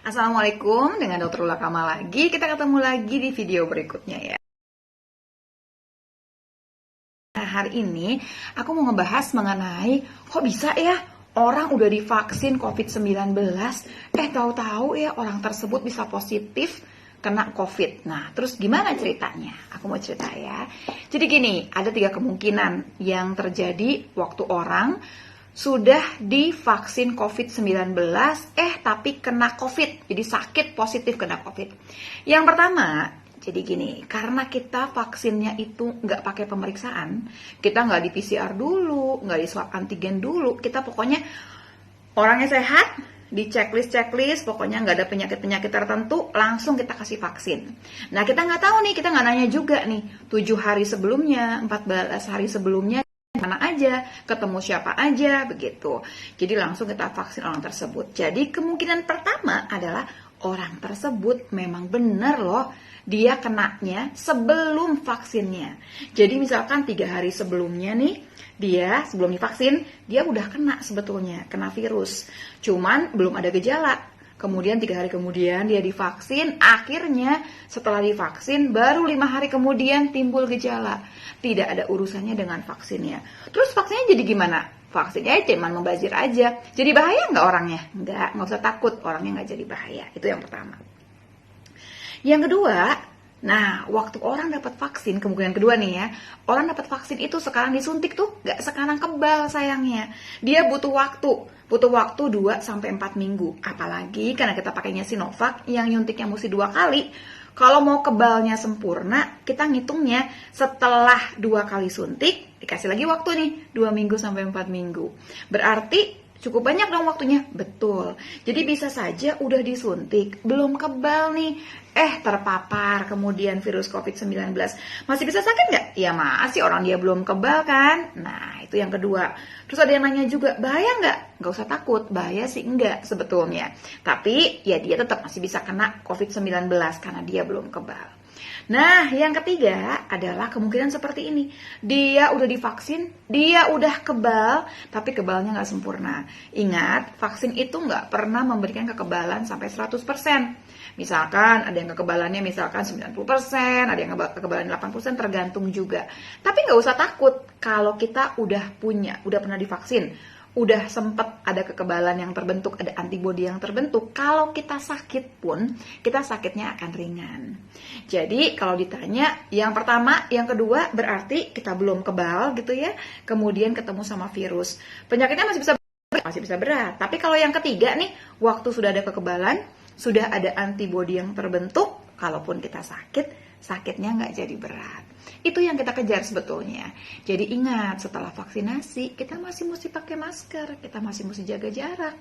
Assalamualaikum, dengan Dr. Ula Kamal lagi. Kita ketemu lagi di video berikutnya ya. Nah, hari ini aku mau ngebahas mengenai kok bisa ya orang udah divaksin COVID-19, tahu-tahu ya orang tersebut bisa positif kena COVID. Nah, terus gimana ceritanya? Aku mau cerita ya. Jadi gini, ada 3 kemungkinan yang terjadi waktu orang sudah divaksin COVID-19, tapi kena COVID. Jadi sakit positif kena COVID. Yang pertama, jadi gini, karena kita vaksinnya itu nggak pakai pemeriksaan, kita nggak di PCR dulu, nggak di swab antigen dulu, kita pokoknya orangnya sehat, di checklist, pokoknya nggak ada penyakit-penyakit tertentu, langsung kita kasih vaksin. Nah, kita nggak tahu nih, kita nggak nanya juga nih, 7 hari sebelumnya, 14 hari sebelumnya, mana aja, ketemu siapa aja, begitu. Jadi langsung kita vaksin orang tersebut. Jadi kemungkinan pertama adalah orang tersebut memang benar loh, dia kenanya sebelum vaksinnya. Jadi misalkan 3 hari sebelumnya nih, dia sebelum divaksin, dia udah kena sebetulnya, kena virus. Cuman belum ada gejala. Kemudian 3 hari kemudian dia divaksin, akhirnya setelah divaksin baru 5 hari kemudian timbul gejala. Tidak ada urusannya dengan vaksinnya. Terus vaksinnya jadi gimana? Vaksinnya cuma membazir aja. Jadi bahaya nggak orangnya? Nggak usah takut, orangnya nggak jadi bahaya. Itu yang pertama. Yang kedua, nah, waktu orang dapat vaksin, kemungkinan kedua nih ya, orang dapat vaksin itu sekarang disuntik tuh, nggak sekarang kebal sayangnya. Dia butuh waktu 2-4 minggu. Apalagi karena kita pakainya Sinovac yang nyuntiknya mesti 2 kali. Kalau mau kebalnya sempurna, kita ngitungnya setelah 2 kali suntik, dikasih lagi waktu nih, 2 minggu sampai 4 minggu. Berarti cukup banyak dong waktunya, betul. Jadi bisa saja udah disuntik, belum kebal nih, terpapar kemudian virus COVID-19. Masih bisa sakit nggak? Ya masih, orang dia belum kebal kan. Nah, itu yang kedua. Terus ada yang nanya juga, bahaya nggak? Nggak usah takut, bahaya sih enggak sebetulnya. Tapi ya dia tetap masih bisa kena COVID-19 karena dia belum kebal. Nah, yang ketiga adalah kemungkinan seperti ini. Dia udah divaksin, dia udah kebal, tapi kebalnya nggak sempurna. Ingat, vaksin itu nggak pernah memberikan kekebalan sampai 100%. Misalkan ada yang kekebalannya misalkan 90%, ada yang kekebalan 80%, tergantung juga. Tapi nggak usah takut kalau kita udah pernah divaksin, udah sempet ada kekebalan yang terbentuk, ada antibodi yang terbentuk. Kalau kita sakit pun, kita sakitnya akan ringan. Jadi kalau ditanya, yang pertama, yang kedua berarti kita belum kebal gitu ya. Kemudian ketemu sama virus. Penyakitnya masih bisa berat. Tapi kalau yang ketiga nih, waktu sudah ada kekebalan, sudah ada antibodi yang terbentuk, kalaupun kita sakitnya nggak jadi berat. Itu yang kita kejar sebetulnya. Jadi ingat, setelah vaksinasi, kita masih mesti pakai masker, kita masih mesti jaga jarak.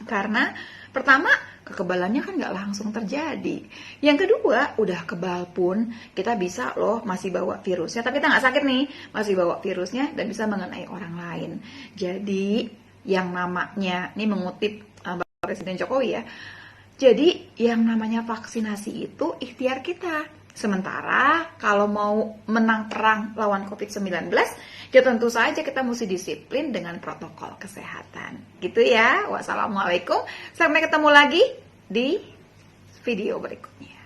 Karena pertama, kekebalannya kan nggak langsung terjadi. Yang kedua, udah kebal pun, kita bisa loh masih bawa virusnya. Tapi kita nggak sakit nih, masih bawa virusnya dan bisa mengenai orang lain. Jadi, yang namanya, ini mengutip Bapak Presiden Jokowi ya, jadi yang namanya vaksinasi itu ikhtiar kita. Sementara kalau mau menang perang lawan COVID-19, ya tentu saja kita mesti disiplin dengan protokol kesehatan. Gitu ya. Wassalamualaikum. Sampai ketemu lagi di video berikutnya.